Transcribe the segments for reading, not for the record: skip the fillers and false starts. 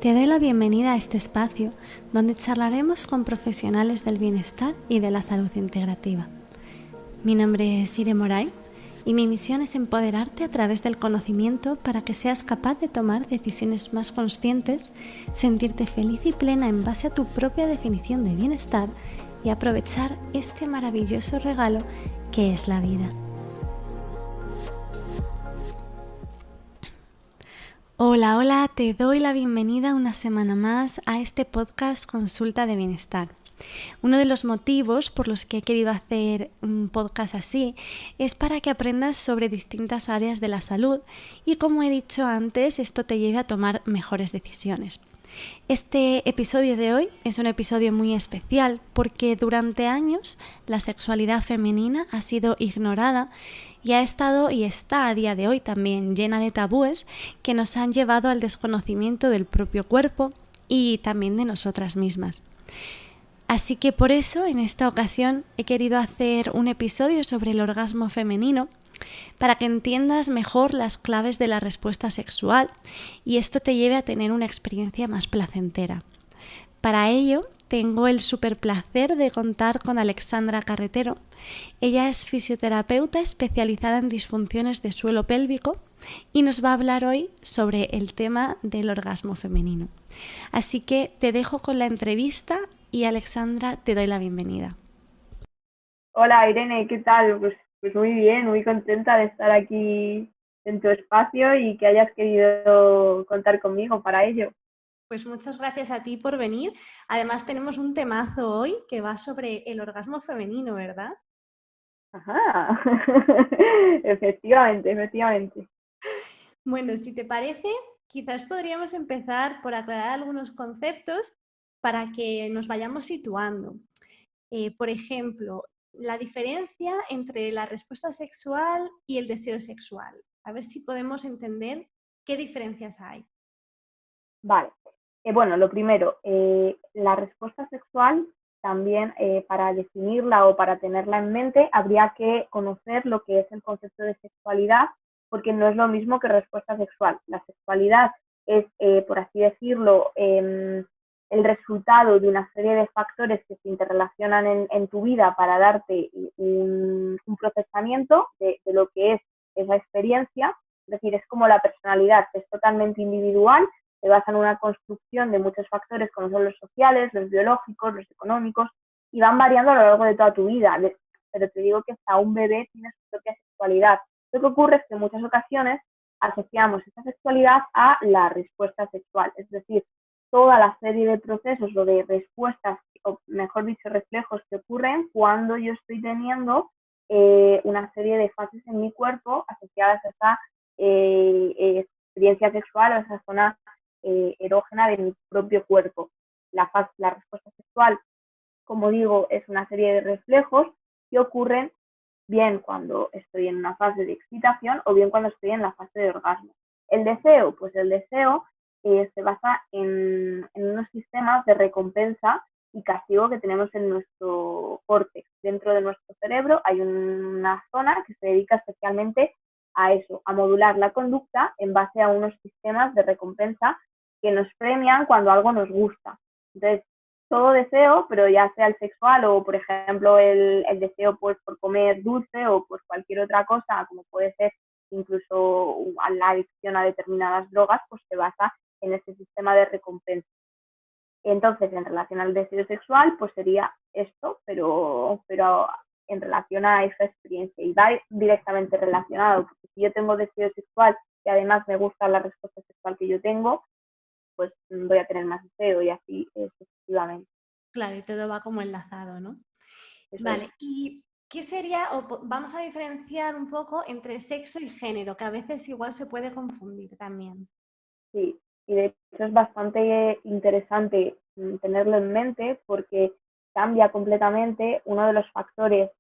Te doy la bienvenida a este espacio donde charlaremos con profesionales del bienestar y de la salud integrativa. Mi nombre es Ire Moray y mi misión es empoderarte a través del conocimiento para que seas capaz de tomar decisiones más conscientes, sentirte feliz y plena en base a tu propia definición de bienestar y aprovechar este maravilloso regalo que es la vida. Hola, te doy la bienvenida una semana más a este podcast Consulta de Bienestar. Uno de los motivos por los que he querido hacer un podcast así es para que aprendas sobre distintas áreas de la salud y, como he dicho antes, esto te lleve a tomar mejores decisiones. Este episodio de hoy es un episodio muy especial porque durante años la sexualidad femenina ha sido ignorada y ha estado y está a día de hoy también llena de tabúes que nos han llevado al desconocimiento del propio cuerpo y también de nosotras mismas. Así que por eso en esta ocasión he querido hacer un episodio sobre el orgasmo femenino para que entiendas mejor las claves de la respuesta sexual y esto te lleve a tener una experiencia más placentera. Para ello, tengo el súper placer de contar con Alexandra Carretero. Ella es fisioterapeuta especializada en disfunciones de suelo pélvico y nos va a hablar hoy sobre el tema del orgasmo femenino. Así que te dejo con la entrevista y Alexandra, te doy la bienvenida. Hola Irene, ¿qué tal? Pues muy bien, muy contenta de estar aquí en tu espacio y que hayas querido contar conmigo para ello. Pues muchas gracias a ti por venir. Además tenemos un temazo hoy que va sobre el orgasmo femenino, ¿verdad? Ajá, efectivamente. Bueno, si te parece, quizás podríamos empezar por aclarar algunos conceptos para que nos vayamos situando. Por ejemplo, la diferencia entre la respuesta sexual y el deseo sexual. A ver si podemos entender qué diferencias hay. Vale, bueno, lo primero, la respuesta sexual también para definirla o para tenerla en mente habría que conocer lo que es el concepto de sexualidad, porque no es lo mismo que respuesta sexual. La sexualidad es, por así decirlo, el resultado de una serie de factores que se interrelacionan en tu vida para darte un procesamiento de lo que es esa experiencia. Es decir, es como la personalidad, es totalmente individual, se basa en una construcción de muchos factores como son los sociales, los biológicos, los económicos, y van variando a lo largo de toda tu vida. Pero te digo que hasta un bebé tiene su propia sexualidad. Lo que ocurre es que en muchas ocasiones asociamos esa sexualidad a la respuesta sexual, es decir, toda la serie de procesos o de respuestas, o mejor dicho, reflejos que ocurren cuando yo estoy teniendo una serie de fases en mi cuerpo asociadas a esa experiencia sexual o a esa zona erógena de mi propio cuerpo. La respuesta sexual, como digo, es una serie de reflejos que ocurren bien cuando estoy en una fase de excitación o bien cuando estoy en la fase de orgasmo. El deseo, pues el deseo se basa en unos sistemas de recompensa y castigo que tenemos en nuestro córtex. Dentro de nuestro cerebro hay una zona que se dedica especialmente a eso, a modular la conducta en base a unos sistemas de recompensa que nos premian cuando algo nos gusta. Entonces, todo deseo, pero ya sea el sexual o, por ejemplo, el deseo pues, por comer dulce o por cualquier otra cosa, como puede ser incluso la adicción a determinadas drogas, pues se basa en ese sistema de recompensa. Entonces, en relación al deseo sexual, pues sería esto, pero en relación a esa experiencia. Y va directamente relacionado, porque si yo tengo deseo sexual y además me gusta la respuesta sexual que yo tengo, pues voy a tener más deseo y así sucesivamente. Claro, y todo va como enlazado, ¿no? Eso es. Vale, ¿y qué sería, vamos a diferenciar un poco entre sexo y género, que a veces igual se puede confundir también? Sí, y de hecho es bastante interesante tenerlo en mente porque cambia completamente uno de los factores,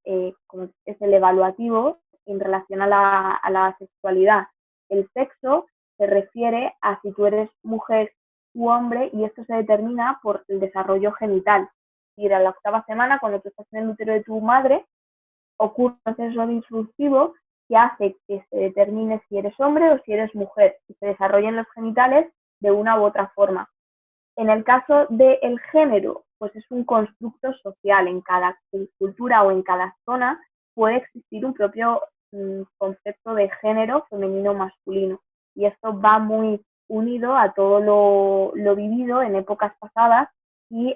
como es el evaluativo en relación a la sexualidad. El sexo se refiere a si tú eres mujer u hombre y esto se determina por el desarrollo genital. Y a la octava semana, cuando tú estás en el útero de tu madre, ocurre un proceso disruptivo que hace que se determine si eres hombre o si eres mujer y se desarrollen los genitales de una u otra forma. En el caso del género, pues es un constructo social. En cada cultura o en cada zona puede existir un propio concepto de género femenino o masculino. Y esto va muy unido a todo lo vivido en épocas pasadas y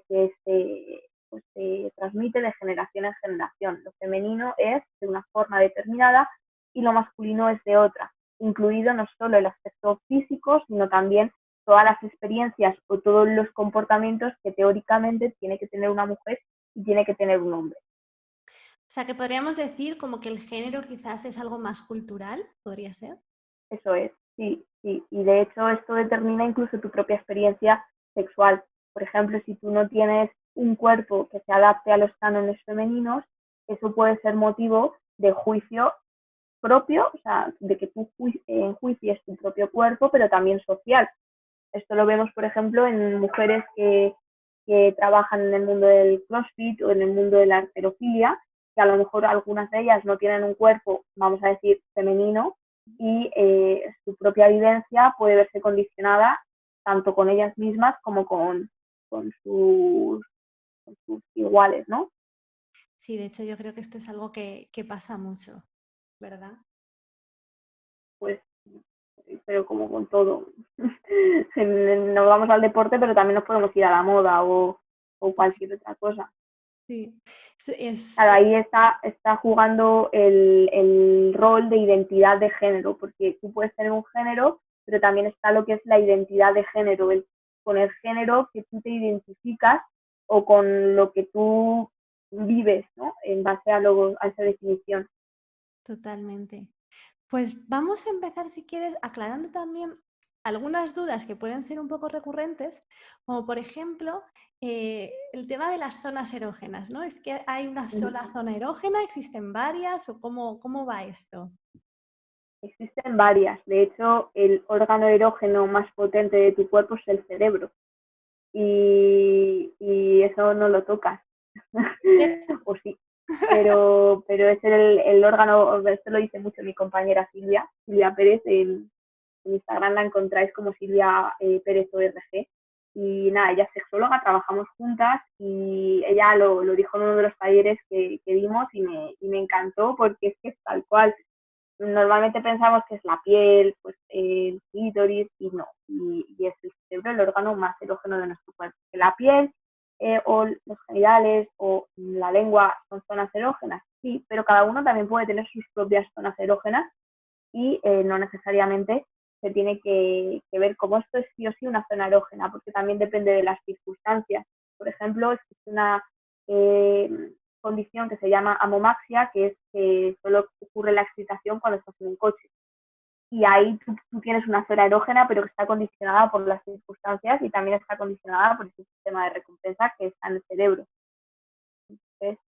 que se transmite de generación en generación. Lo femenino es de una forma determinada y lo masculino es de otra, incluido no solo el aspecto físico, sino también todas las experiencias o todos los comportamientos que teóricamente tiene que tener una mujer y tiene que tener un hombre. O sea, que podríamos decir como que el género quizás es algo más cultural, ¿podría ser? Eso es, sí, sí. Y de hecho esto determina incluso tu propia experiencia sexual. Por ejemplo, si tú no tienes un cuerpo que se adapte a los cánones femeninos, eso puede ser motivo de juicio propio, o sea, de que tú enjuicies tu propio cuerpo, pero también social. Esto lo vemos, por ejemplo, en mujeres que trabajan en el mundo del CrossFit o en el mundo de la halterofilia, que a lo mejor algunas de ellas no tienen un cuerpo, vamos a decir, femenino, y su propia vivencia puede verse condicionada tanto con ellas mismas como con, sus, con sus iguales, ¿no? Sí, de hecho yo creo que esto es algo que pasa mucho, ¿verdad? Pues, pero como con todo. Nos vamos al deporte, pero también nos podemos ir a la moda o cualquier otra cosa. Sí, es, Claro, ahí está jugando el rol de identidad de género, porque tú puedes tener un género, pero también está lo que es la identidad de género, con el género que tú te identificas o con lo que tú vives, ¿no? En base a esa definición. totalmente. Pues vamos a empezar, si quieres, aclarando también algunas dudas que pueden ser un poco recurrentes, como por ejemplo el tema de las zonas erógenas, ¿no? ¿Es que hay una sola zona erógena? ¿Existen varias? ¿O cómo va esto? Existen varias. De hecho, el órgano erógeno más potente de tu cuerpo es el cerebro. Y eso no lo tocas. O sí. Pero es el órgano, esto lo dice mucho mi compañera Silvia Pérez, en Instagram la encontráis como Silvia Pérez ORG. Y nada, ella es sexóloga, trabajamos juntas y ella lo dijo en uno de los talleres que dimos y me encantó porque es que es tal cual. Normalmente pensamos que es la piel, pues el clítoris y no. Y es el cerebro el órgano más erógeno de nuestro cuerpo. Que la piel o los genitales o la lengua son zonas erógenas, sí, pero cada uno también puede tener sus propias zonas erógenas y no necesariamente se tiene que ver como esto es sí o sí una zona erógena, porque también depende de las circunstancias. Por ejemplo, existe una condición que se llama amomaxia, que es que solo ocurre la excitación cuando estás en un coche. Y ahí tú tienes una zona erógena, pero que está condicionada por las circunstancias y también está condicionada por ese sistema de recompensa que está en el cerebro. Entonces,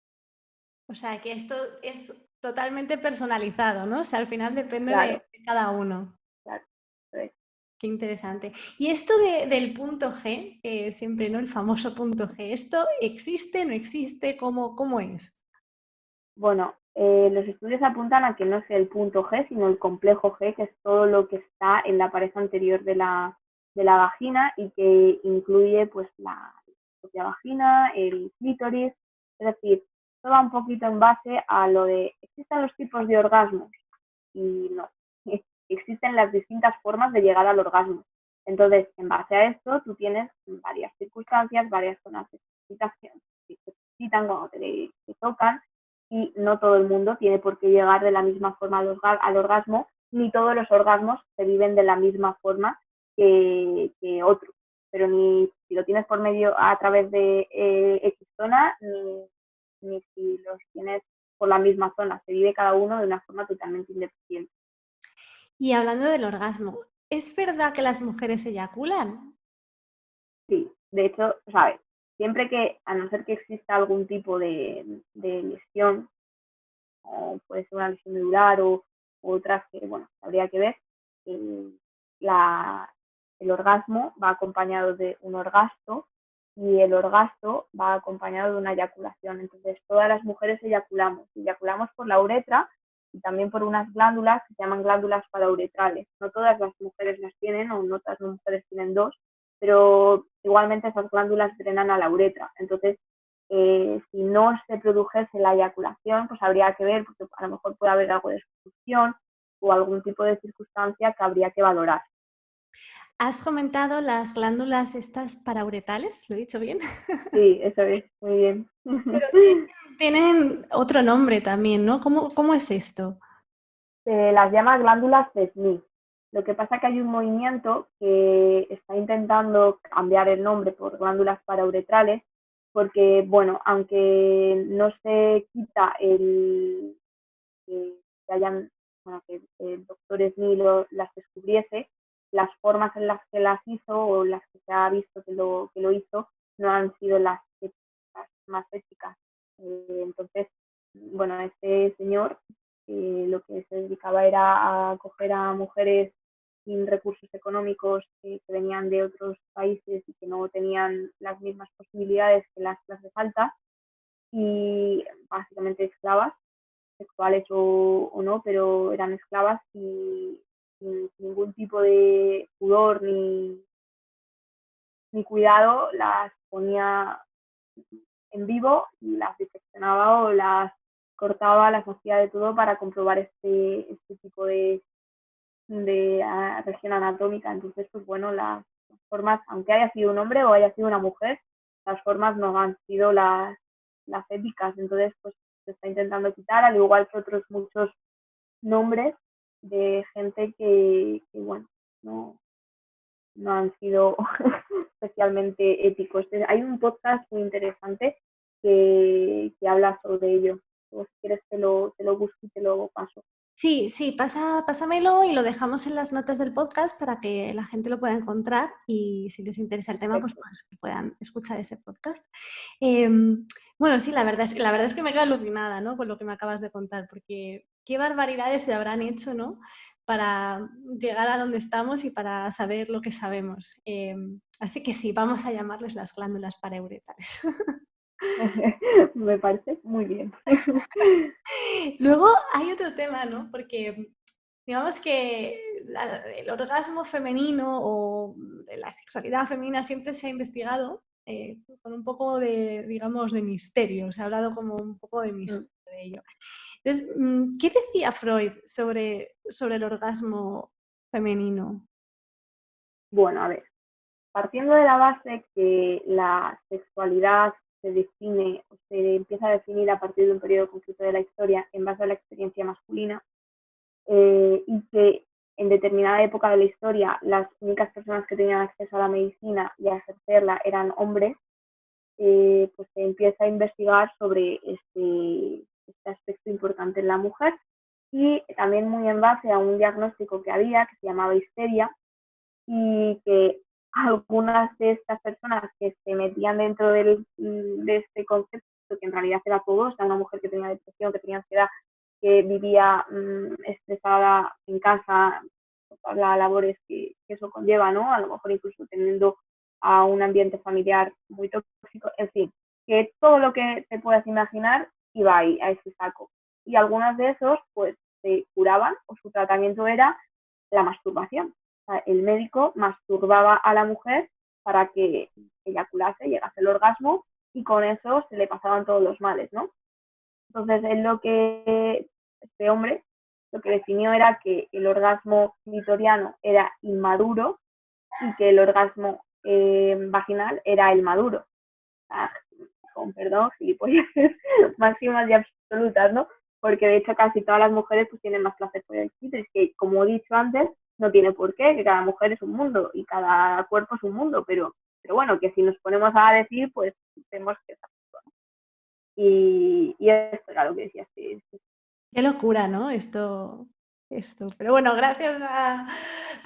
O sea, que esto es totalmente personalizado, ¿no? O sea, al final depende claro, de cada uno. claro. Entonces, Qué interesante. Y esto del punto G, siempre, ¿no? El famoso punto G, ¿esto existe, no existe? ¿Cómo es? bueno, los estudios apuntan a que no sea el punto G, sino el complejo G, que es todo lo que está en la pared anterior de la vagina y que incluye pues la propia vagina, el clítoris, es decir, todo va un poquito en base a lo de, ¿existen los tipos de orgasmos? Y no, existen las distintas formas de llegar al orgasmo. Entonces, en base a esto, tú tienes varias circunstancias, varias zonas de excitación que te excitan cuando te tocan, y no todo el mundo tiene por qué llegar de la misma forma al orgasmo, ni todos los orgasmos se viven de la misma forma que otros. Pero ni si lo tienes por medio a través de X zona, ni si los tienes por la misma zona. Se vive cada uno de una forma totalmente independiente. Y hablando del orgasmo, ¿es verdad que las mujeres eyaculan? Sí, de hecho, ¿sabes? Siempre que, a no ser que exista algún tipo de lesión, o puede ser una lesión medular o otras que, bueno, habría que ver, el, la, el orgasmo va acompañado de un orgasto y el orgasto va acompañado de una eyaculación. Entonces, todas las mujeres eyaculamos por la uretra y también por unas glándulas que se llaman glándulas parauretrales. No todas las mujeres las tienen o no todas las mujeres tienen dos, pero igualmente esas glándulas drenan a la uretra. Entonces, si no se produjese la eyaculación, pues habría que ver, porque a lo mejor puede haber algo de exclusión o algún tipo de circunstancia que habría que valorar. Has comentado las glándulas estas parauretales, ¿lo he dicho bien? Sí, eso es, muy bien. Pero tienen otro nombre también, ¿no? ¿Cómo es esto? Se las llama glándulas de Smith. Lo que pasa es que hay un movimiento que está intentando cambiar el nombre por glándulas parauretrales, porque, bueno, aunque no se quita el que hayan, bueno, que el doctor Smith las descubriese, las formas en las que las hizo o las que se ha visto que lo hizo no han sido las más éticas. Entonces, bueno, este señor lo que se dedicaba era a coger a mujeres sin recursos económicos que venían de otros países y que no tenían las mismas posibilidades que las de falta y básicamente esclavas sexuales o no, pero eran esclavas y sin ningún tipo de pudor ni cuidado las ponía en vivo y las diseccionaba o las cortaba, las hacía de todo para comprobar este tipo de región anatómica. Entonces, pues bueno, las formas, aunque haya sido un hombre o haya sido una mujer, las formas no han sido las éticas. Entonces, pues se está intentando quitar, al igual que otros muchos nombres de gente que bueno, no han sido especialmente éticos. Hay un podcast muy interesante que habla sobre ello. O si quieres te lo busco y te lo paso. Sí, pásamelo y lo dejamos en las notas del podcast para que la gente lo pueda encontrar y si les interesa el tema, pues que puedan escuchar ese podcast. Bueno, sí, la verdad es que me quedo alucinada, ¿no? Con lo que me acabas de contar, porque qué barbaridades se habrán hecho, ¿no? Para llegar a donde estamos y para saber lo que sabemos. Así que sí, vamos a llamarles las glándulas parauretales. Me parece muy bien. Luego hay otro tema, ¿no? Porque digamos que el orgasmo femenino o la sexualidad femenina siempre se ha investigado con un poco de, digamos, de misterio. Se ha hablado como un poco de misterio de ello. Entonces, ¿qué decía Freud sobre el orgasmo femenino? Bueno, a ver, partiendo de la base que la sexualidad se define o se empieza a definir a partir de un periodo concreto de la historia en base a la experiencia masculina, y que en determinada época de la historia las únicas personas que tenían acceso a la medicina y a ejercerla eran hombres, pues se empieza a investigar sobre este aspecto importante en la mujer y también muy en base a un diagnóstico que había que se llamaba histeria y que algunas de estas personas que se metían dentro de este concepto, que en realidad era todo, o sea, una mujer que tenía depresión, que tenía ansiedad, que vivía estresada en casa, todas las labores que eso conlleva, ¿no? A lo mejor incluso teniendo a un ambiente familiar muy tóxico, en fin, que todo lo que te puedas imaginar iba ahí, a ese saco. Y algunos de esos, pues, se curaban o su tratamiento era la masturbación. O sea, el médico masturbaba a la mujer para que eyaculase, llegase el orgasmo y con eso se le pasaban todos los males, ¿no? Entonces, él este hombre, lo que definió era que el orgasmo clitoriano era inmaduro y que el orgasmo vaginal era el maduro. O sea, con perdón, gilipolleces máximas y absolutas, ¿no? Porque de hecho casi todas las mujeres pues tienen más placer por el clítoris, que como he dicho antes, no tiene por qué, que cada mujer es un mundo y cada cuerpo es un mundo, pero bueno, que si nos ponemos a decir, pues vemos que y esto era lo que decía. Sí. Qué locura, ¿no? Esto. Pero bueno, gracias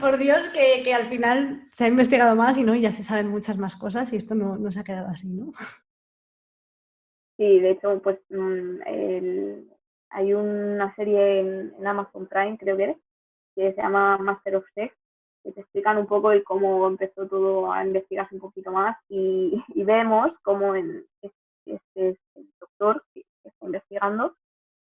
por Dios que al final se ha investigado más y ¿no? Y ya se saben muchas más cosas y esto no se ha quedado así, ¿no? Sí, de hecho, pues hay una serie en Amazon Prime, creo que se llama Master of Sex, que te explican un poco de cómo empezó todo a investigarse un poquito más y vemos cómo este doctor que está investigando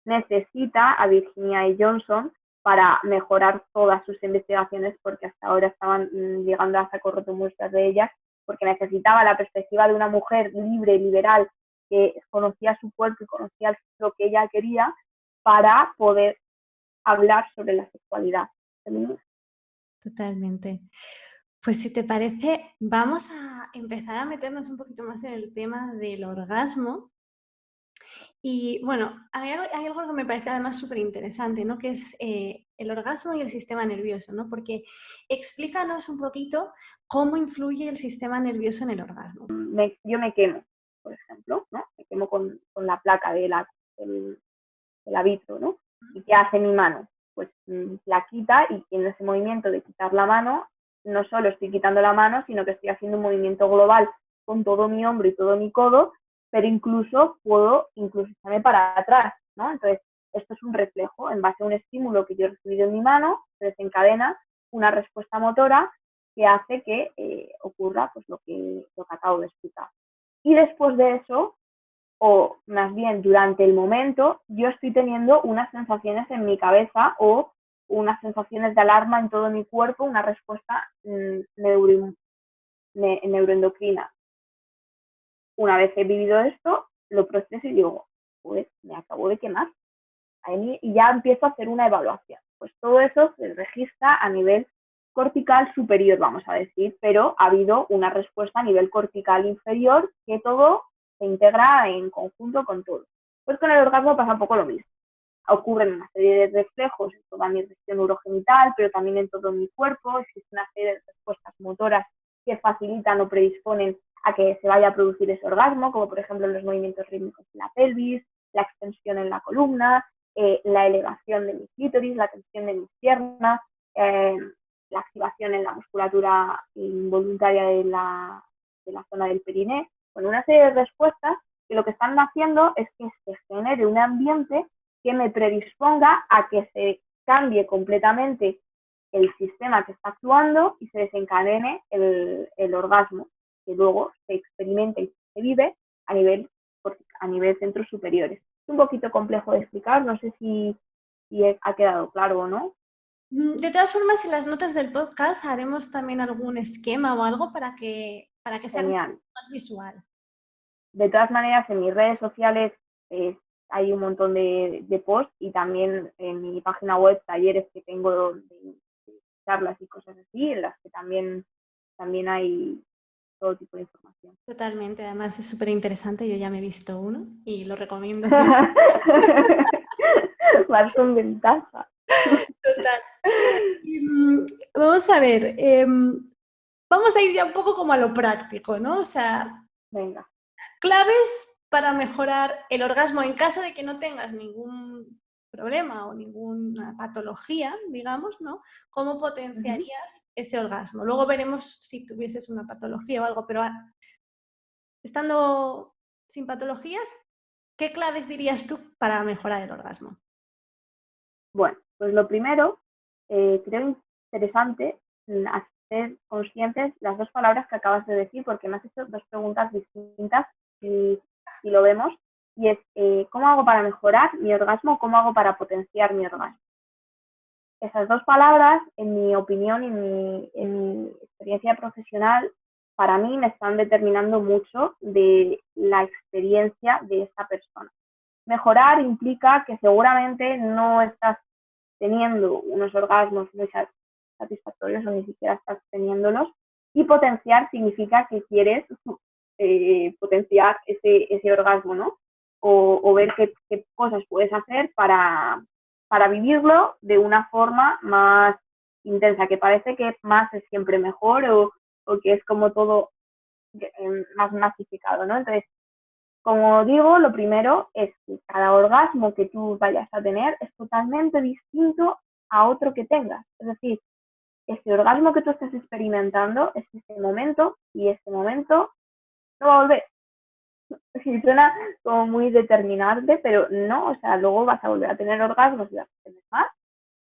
necesita a Virginia E. Johnson para mejorar todas sus investigaciones, porque hasta ahora estaban llegando a saco roto muestras de ellas, porque necesitaba la perspectiva de una mujer libre, liberal, que conocía su cuerpo y conocía lo que ella quería para poder hablar sobre la sexualidad femenina. Totalmente. Pues si te parece, vamos a empezar a meternos un poquito más en el tema del orgasmo. Y bueno, hay algo que me parece además súper interesante, ¿no? Que es el orgasmo y el sistema nervioso, ¿no? Porque explícanos un poquito cómo influye el sistema nervioso en el orgasmo. Yo me quemo, por ejemplo, ¿no? Me quemo con la placa del vitro, ¿no? ¿Y qué hace mi mano? Pues la quita, y en ese movimiento de quitar la mano, no solo estoy quitando la mano, sino que estoy haciendo un movimiento global con todo mi hombro y todo mi codo, pero incluso puedo echarme para atrás, ¿no? Entonces, esto es un reflejo. En base a un estímulo que yo he recibido en mi mano, se desencadena una respuesta motora que hace que ocurra pues lo que acabo de explicar. Y después de eso, o más bien durante el momento, yo estoy teniendo unas sensaciones en mi cabeza o unas sensaciones de alarma en todo mi cuerpo, una respuesta neuroendocrina. Una vez he vivido esto, lo proceso y digo, pues me acabo de quemar. Y ya empiezo a hacer una evaluación. Pues todo eso se registra a nivel cortical superior, vamos a decir, pero ha habido una respuesta a nivel cortical inferior, que todo se integra en conjunto con todo. Pues con el orgasmo pasa un poco lo mismo. Ocurren una serie de reflejos en toda mi región urogenital, pero también en todo mi cuerpo. Existe una serie de respuestas motoras que facilitan o predisponen a que se vaya a producir ese orgasmo, como por ejemplo los movimientos rítmicos en la pelvis, la extensión en la columna, la elevación de mi clítoris, la tensión de mis piernas, la activación en la musculatura involuntaria de la zona del periné. Bueno, una serie de respuestas que lo que están haciendo es que se genere un ambiente que me predisponga a que se cambie completamente el sistema que está actuando y se desencadene el orgasmo, que luego se experimenta y se vive a nivel centros superiores. Es un poquito complejo de explicar, no sé si ha quedado claro o no. De todas formas, en las notas del podcast haremos también algún esquema o algo para que sea más visual. De todas maneras, en mis redes sociales hay un montón de posts, y también en mi página web talleres que tengo de charlas y cosas así, en las que también hay todo tipo de información. Totalmente, además es súper interesante, yo ya me he visto uno y lo recomiendo. Vas con ventaja. Total. Vamos a ver, vamos a ir ya un poco como a lo práctico, ¿no? O sea, venga. Claves para mejorar el orgasmo en caso de que no tengas ningún problema o ninguna patología, digamos, ¿no? ¿Cómo potenciarías ese orgasmo? Luego veremos si tuvieses una patología o algo, pero estando sin patologías, ¿qué claves dirías tú para mejorar el orgasmo? Bueno, pues lo primero, creo interesante hacer conscientes las dos palabras que acabas de decir, porque me has hecho dos preguntas distintas, si lo vemos, y es ¿cómo hago para mejorar mi orgasmo? ¿Cómo hago para potenciar mi orgasmo? Esas dos palabras, en mi opinión y en mi experiencia profesional, para mí me están determinando mucho de la experiencia de esta persona. Mejorar implica que seguramente no estás teniendo unos orgasmos muy satisfactorios o ni siquiera estás teniéndolos, y potenciar significa que quieres potenciar ese orgasmo, ¿no? O ver qué cosas puedes hacer para vivirlo de una forma más intensa, que parece que más es siempre mejor, o que es como todo más masificado, ¿no? Entonces, como digo, lo primero es que cada orgasmo que tú vayas a tener es totalmente distinto a otro que tengas. Es decir, ese orgasmo que tú estás experimentando es ese momento, y ese momento no va a volver. Sí, suena como muy determinante, pero no, o sea, luego vas a volver a tener orgasmos y vas a tener más,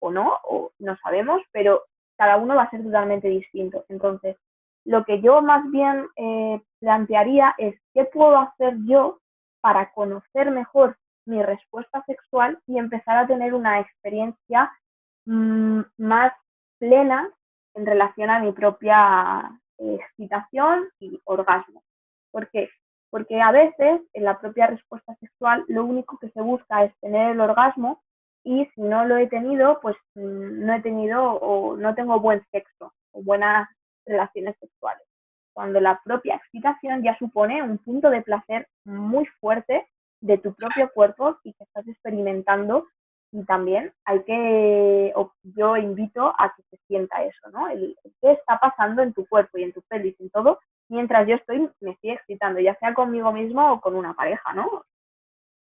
o no sabemos, pero cada uno va a ser totalmente distinto. Entonces, lo que yo más bien plantearía es qué puedo hacer yo para conocer mejor mi respuesta sexual y empezar a tener una experiencia más plena en relación a mi propia excitación y orgasmo. ¿Por qué? Porque a veces en la propia respuesta sexual lo único que se busca es tener el orgasmo y si no lo he tenido, pues no he tenido o no tengo buen sexo o buenas relaciones sexuales. Cuando la propia excitación ya supone un punto de placer muy fuerte de tu propio cuerpo y que estás experimentando y también hay que, o yo invito a que se sienta eso, ¿no? Qué está pasando en tu cuerpo y en tu pelvis, en todo, mientras yo me estoy excitando, ya sea conmigo mismo o con una pareja, ¿no?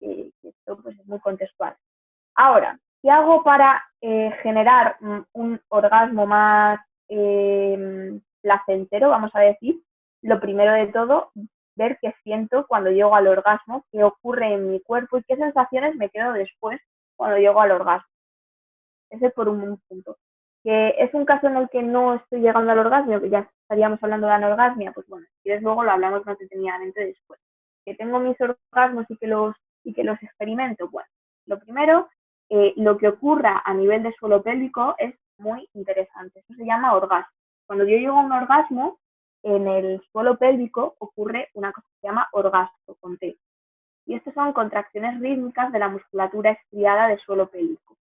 Esto pues es muy contextual. Ahora, ¿qué hago para generar un orgasmo más placentero, vamos a decir? Lo primero de todo, ver qué siento cuando llego al orgasmo, qué ocurre en mi cuerpo y qué sensaciones me quedo después cuando llego al orgasmo. Ese por un punto. Que es un caso en el que no estoy llegando al orgasmo, que ya estaríamos hablando de anorgasmia, pues bueno, si quieres luego lo hablamos más detenidamente después. Que tengo mis orgasmos y que los experimento, bueno, lo primero, lo que ocurra a nivel de suelo pélvico es muy interesante. Eso se llama orgasmo. Cuando yo llego a un orgasmo, en el suelo pélvico ocurre una cosa que se llama orgasmo con T. Y estas son contracciones rítmicas de la musculatura estriada del suelo pélvico.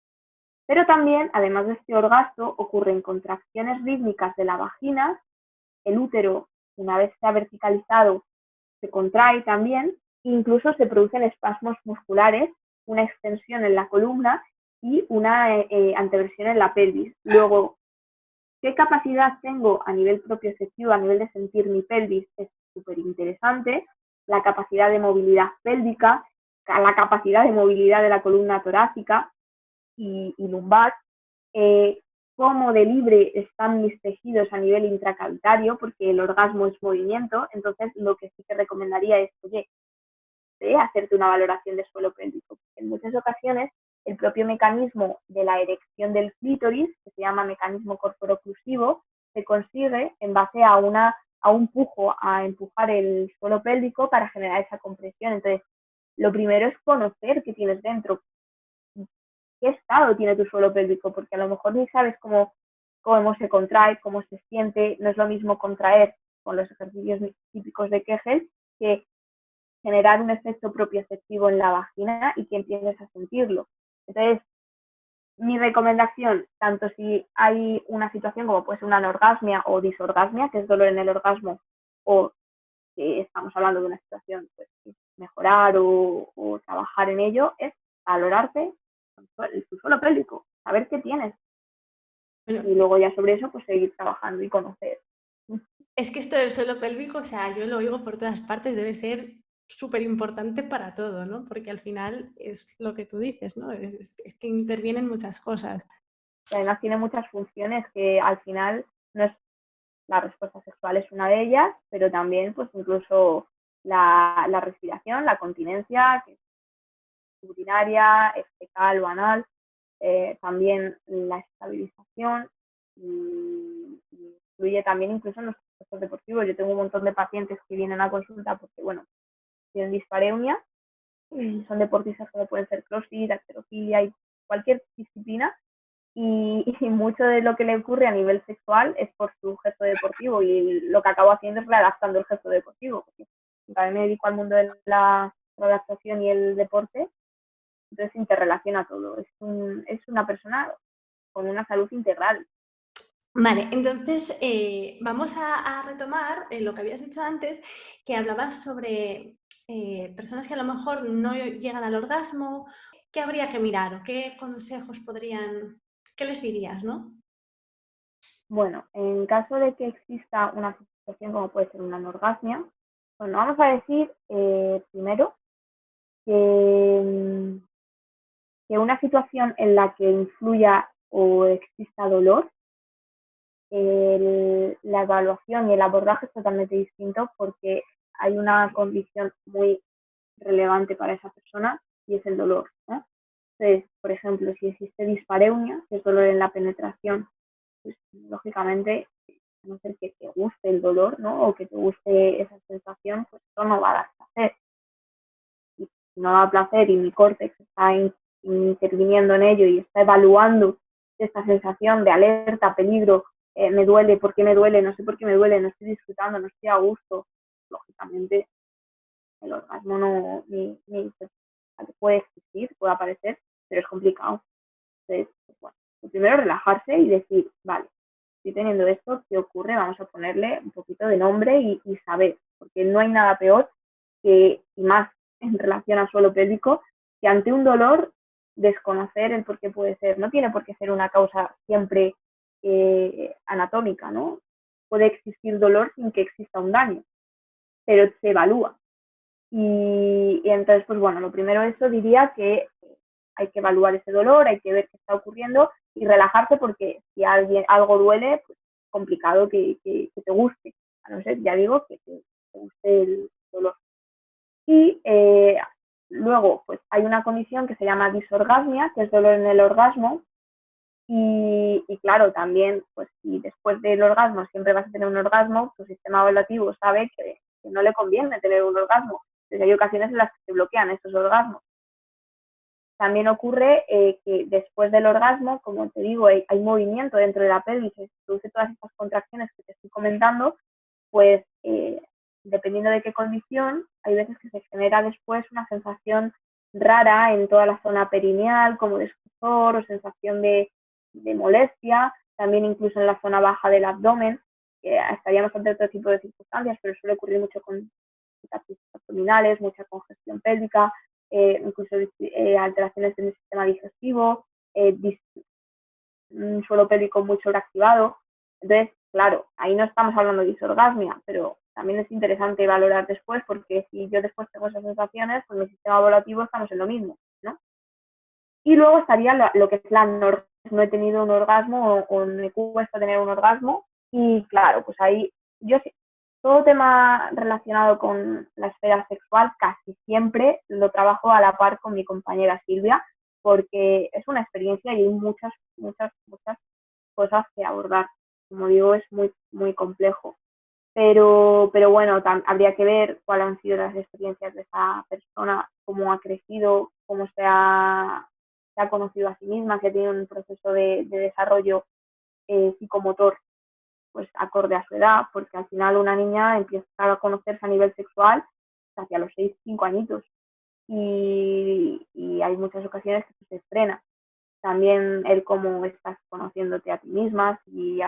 Pero también, además de este orgasmo, ocurren contracciones rítmicas de la vagina, el útero, una vez se ha verticalizado, se contrae también, e incluso se producen espasmos musculares, una extensión en la columna y una anteversión en la pelvis. Luego, ¿qué capacidad tengo a nivel propioceptivo, a nivel de sentir mi pelvis? Es súper interesante. La capacidad de movilidad pélvica, la capacidad de movilidad de la columna torácica y lumbar, cómo de libre están mis tejidos a nivel intracavitario, porque el orgasmo es movimiento, entonces lo que sí que recomendaría es, oye, hacerte una valoración de suelo pélvico. En muchas ocasiones, el propio mecanismo de la erección del clítoris, que se llama mecanismo corporoclusivo, se consigue en base a un pujo, a empujar el suelo pélvico para generar esa compresión. Entonces, lo primero es conocer qué tienes dentro, qué estado tiene tu suelo pélvico, porque a lo mejor ni sabes cómo se contrae, cómo se siente. No es lo mismo contraer con los ejercicios típicos de Kegel que generar un efecto propioceptivo en la vagina y que empieces a sentirlo. Entonces, mi recomendación, tanto si hay una situación como puede ser una anorgasmia o disorgasmia, que es dolor en el orgasmo, o que estamos hablando de una situación, pues mejorar o trabajar en ello, es valorarte tu suelo pélvico, saber qué tienes. Bueno, Y luego ya sobre eso, pues seguir trabajando y conocer. es que esto del suelo pélvico, o sea, yo lo oigo por todas partes, debe ser súper importante para todo, ¿no? Porque al final es lo que tú dices, ¿no? Es que intervienen muchas cosas. Y además tiene muchas funciones que al final no es la respuesta sexual es una de ellas, pero también pues incluso la respiración, la continencia, que es urinaria, fecal o anal, también la estabilización y incluye también incluso en los procesos deportivos. Yo tengo un montón de pacientes que vienen a consulta porque, bueno, tienen dispareunia y son deportistas como pueden ser crossfit, halterofilia y cualquier disciplina. Y mucho de lo que le ocurre a nivel sexual es por su gesto deportivo y lo que acabo haciendo es readaptando el gesto deportivo. Porque también me dedico al mundo de la adaptación y el deporte, entonces interrelaciona todo. Es una persona con una salud integral. Vale, entonces vamos a retomar lo que habías dicho antes, que hablabas sobre personas que a lo mejor no llegan al orgasmo. ¿Qué habría que mirar o qué consejos qué les dirías, no? Bueno, en caso de que exista una situación como puede ser una anorgasmia, bueno, vamos a decir primero que, que una situación en la que influya o exista dolor, la evaluación y el abordaje es totalmente distinto porque hay una condición muy relevante para esa persona y es el dolor, ¿no? Entonces, por ejemplo, si existe dispareunia, que es dolor en la penetración, pues lógicamente, a no ser que te guste el dolor, ¿no? O que te guste esa sensación, pues eso no va a dar placer. Y si no da placer y mi córtex está interviniendo en ello y está evaluando esta sensación de alerta, peligro, me duele, ¿por qué me duele? No sé por qué me duele, no estoy disfrutando, no estoy a gusto. Lógicamente, el orgasmo no ni puede existir, puede aparecer, pero es complicado. Entonces, pues bueno, lo primero relajarse y decir, vale, estoy teniendo esto, ¿qué ocurre? Vamos a ponerle un poquito de nombre y saber, porque no hay nada peor que, y más en relación al suelo pélvico, que ante un dolor desconocer el por qué puede ser. No tiene por qué ser una causa siempre anatómica, ¿no? Puede existir dolor sin que exista un daño, pero se evalúa. Y entonces, pues bueno, lo primero eso diría que hay que evaluar ese dolor, hay que ver qué está ocurriendo y relajarse porque si algo duele, pues es complicado que te guste. A no ser, ya digo, que te guste el dolor. Y luego, pues hay una condición que se llama disorgasmia, que es dolor en el orgasmo. Y claro, también, pues si después del orgasmo siempre vas a tener un orgasmo, tu sistema evolutivo sabe que no le conviene tener un orgasmo. Entonces hay ocasiones en las que se bloquean estos orgasmos. También ocurre que después del orgasmo, como te digo, hay movimiento dentro de la pelvis, se produce todas estas contracciones que te estoy comentando, pues dependiendo de qué condición, hay veces que se genera después una sensación rara en toda la zona perineal, como de escozor o sensación de molestia, también incluso en la zona baja del abdomen, estaríamos ante otro tipo de circunstancias, pero suele ocurrir mucho con cicatrices abdominales, mucha congestión pélvica, incluso alteraciones en el sistema digestivo, un suelo pélvico muy sobreactivado. Entonces, claro, ahí no estamos hablando de disorgasmia, pero también es interesante valorar después, porque si yo después tengo esas sensaciones, con mi sistema evolutivo estamos en lo mismo, ¿no? Y luego estaría lo que es la anorgasmia. No he tenido un orgasmo o me cuesta tener un orgasmo. Y claro, pues ahí yo todo tema relacionado con la esfera sexual casi siempre lo trabajo a la par con mi compañera Silvia, porque es una experiencia y hay muchas cosas que abordar. Como digo, es muy, muy complejo. Pero bueno, habría que ver cuáles han sido las experiencias de esa persona, cómo ha crecido, cómo se ha conocido a sí misma, que tiene un proceso de desarrollo psicomotor pues acorde a su edad, porque al final una niña empieza a conocerse a nivel sexual hacia los 6, 5 añitos y hay muchas ocasiones que se frena. También el cómo estás conociéndote a ti misma, si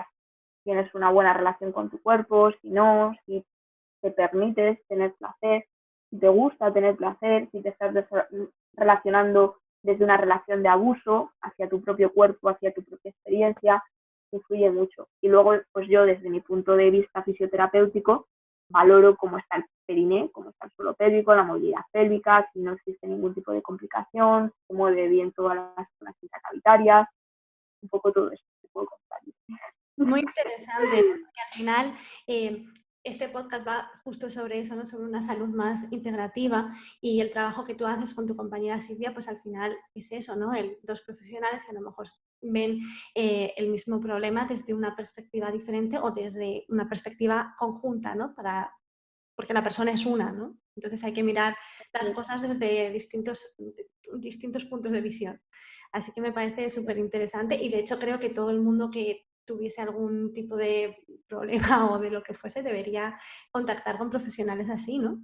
tienes una buena relación con tu cuerpo, si no, si te permites tener placer, si te gusta tener placer, si te estás relacionando desde una relación de abuso hacia tu propio cuerpo, hacia tu propia experiencia, influye mucho. Y luego, pues yo desde mi punto de vista fisioterapéutico, valoro cómo está el periné, cómo está el suelo pélvico, la movilidad pélvica, si no existe ningún tipo de complicación, si se mueve bien todas las zonas intercavitarias, un poco todo eso que puedo contar. Muy interesante, ¿no? Porque al final este podcast va justo sobre eso, ¿no? Sobre una salud más integrativa y el trabajo que tú haces con tu compañera Silvia, pues al final es eso, ¿no? Dos profesionales que a lo mejor ven el mismo problema desde una perspectiva diferente o desde una perspectiva conjunta, ¿no? Porque la persona es una, ¿no? Entonces hay que mirar las cosas desde distintos puntos de visión. Así que me parece súper interesante y de hecho creo que todo el mundo que tuviese algún tipo de problema o de lo que fuese debería contactar con profesionales así, ¿no?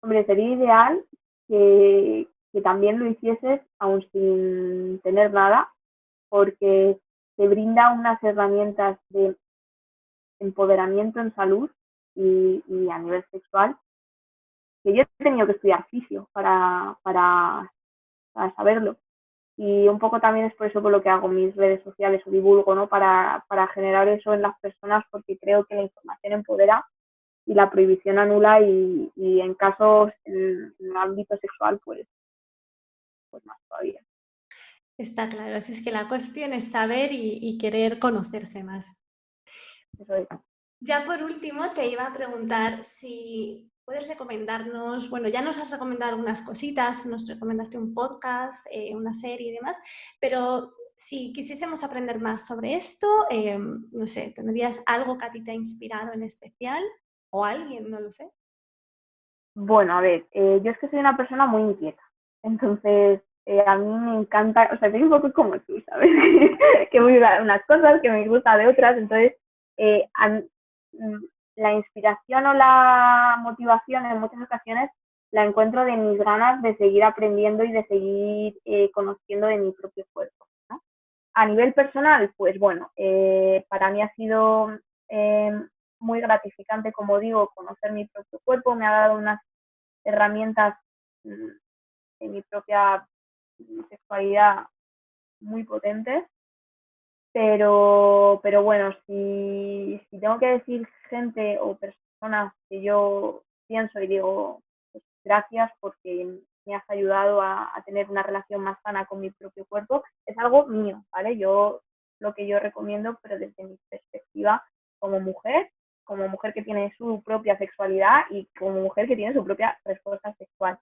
Hombre, sería ideal que también lo hicieses aún sin tener nada, porque te brinda unas herramientas de empoderamiento en salud y a nivel sexual, que yo he tenido que estudiar fisio para saberlo. Y un poco también es por eso por lo que hago mis redes sociales o divulgo, ¿no? Para generar eso en las personas, porque creo que la información empodera y la prohibición anula y en casos en el ámbito sexual, pues más todavía. Está claro, así es que la cuestión es saber y querer conocerse más. Eso es. Ya por último, te iba a preguntar si puedes recomendarnos, bueno, ya nos has recomendado algunas cositas, nos recomendaste un podcast, una serie y demás, pero si quisiésemos aprender más sobre esto, no sé, ¿tendrías algo que a ti te ha inspirado en especial? ¿O alguien? No lo sé. Bueno, a ver, yo es que soy una persona muy inquieta. Entonces, A mí me encanta, o sea, soy un poco como tú, ¿sabes? Que me gustan unas cosas, que me gusta de otras, entonces eh, la inspiración o la motivación en muchas ocasiones la encuentro de mis ganas de seguir aprendiendo y de seguir conociendo de mi propio cuerpo, ¿no? A nivel personal, pues bueno, para mí ha sido eh, muy gratificante, como digo, conocer mi propio cuerpo, me ha dado unas herramientas en mi propia sexualidad muy potentes, pero bueno, si tengo que decir gente o personas que yo pienso y digo, pues, gracias porque me has ayudado a tener una relación más sana con mi propio cuerpo, es algo mío, ¿vale? Yo lo que yo recomiendo, pero desde mi perspectiva como mujer que tiene su propia sexualidad y como mujer que tiene su propia respuesta sexual.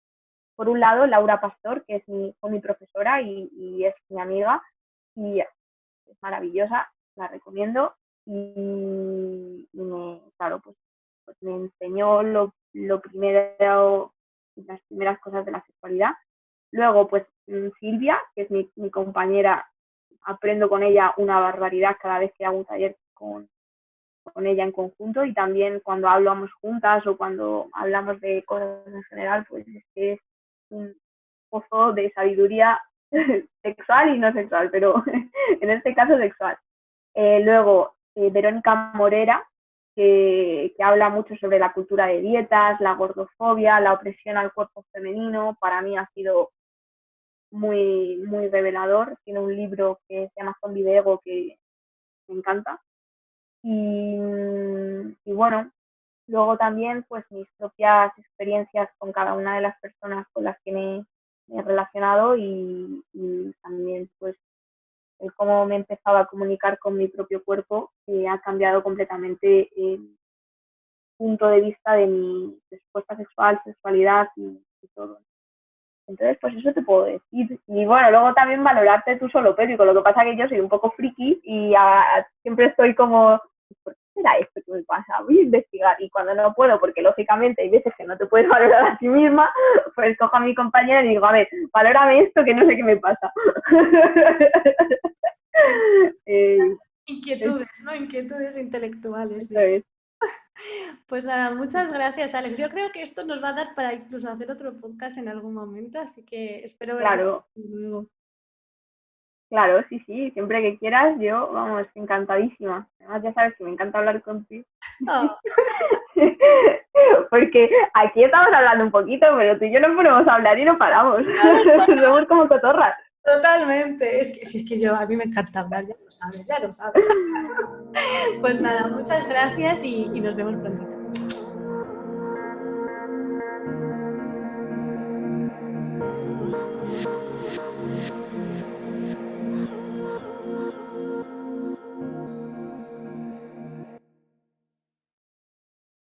Por un lado, Laura Pastor, que fue mi profesora y es mi amiga, y es maravillosa, la recomiendo. Claro, pues me enseñó lo primero, las primeras cosas de la sexualidad. Luego, pues Silvia, que es mi compañera, aprendo con ella una barbaridad cada vez que hago un taller con ella en conjunto, y también cuando hablamos juntas o cuando hablamos de cosas en general, pues es un pozo de sabiduría sexual y no sexual, pero en este caso sexual. Luego, Verónica Morera, que habla mucho sobre la cultura de dietas, la gordofobia, la opresión al cuerpo femenino. Para mí ha sido muy, muy revelador. Tiene un libro que se llama Zombie de Ego que me encanta. Y bueno, luego también pues mis propias experiencias con cada una de las personas con las que me he relacionado y también pues el cómo me empezaba a comunicar con mi propio cuerpo ha cambiado completamente el punto de vista de mi respuesta sexual, sexualidad y todo. Entonces, pues eso te puedo decir. Y bueno, luego también valorarte tú solo pélvico. Lo que pasa es que yo soy un poco friki y siempre estoy como, ¿por qué será esto que me pasa? Voy a investigar. Y cuando no puedo, porque lógicamente hay veces que no te puedes valorar a ti misma, pues cojo a mi compañera y digo, a ver, valórame esto que no sé qué me pasa. Inquietudes, ¿no? Inquietudes intelectuales. Es. Pues nada, muchas gracias, Alex. Yo creo que esto nos va a dar para incluso hacer otro podcast en algún momento, así que espero verte luego. Claro, sí, siempre que quieras, yo, vamos, encantadísima. Además, ya sabes que me encanta hablar contigo. Oh. Porque aquí estamos hablando un poquito, pero tú y yo no podemos hablar y no paramos. Somos como cotorras. Totalmente. Es que a mí me encanta hablar, ya lo sabes. Pues nada, muchas gracias y nos vemos prontito.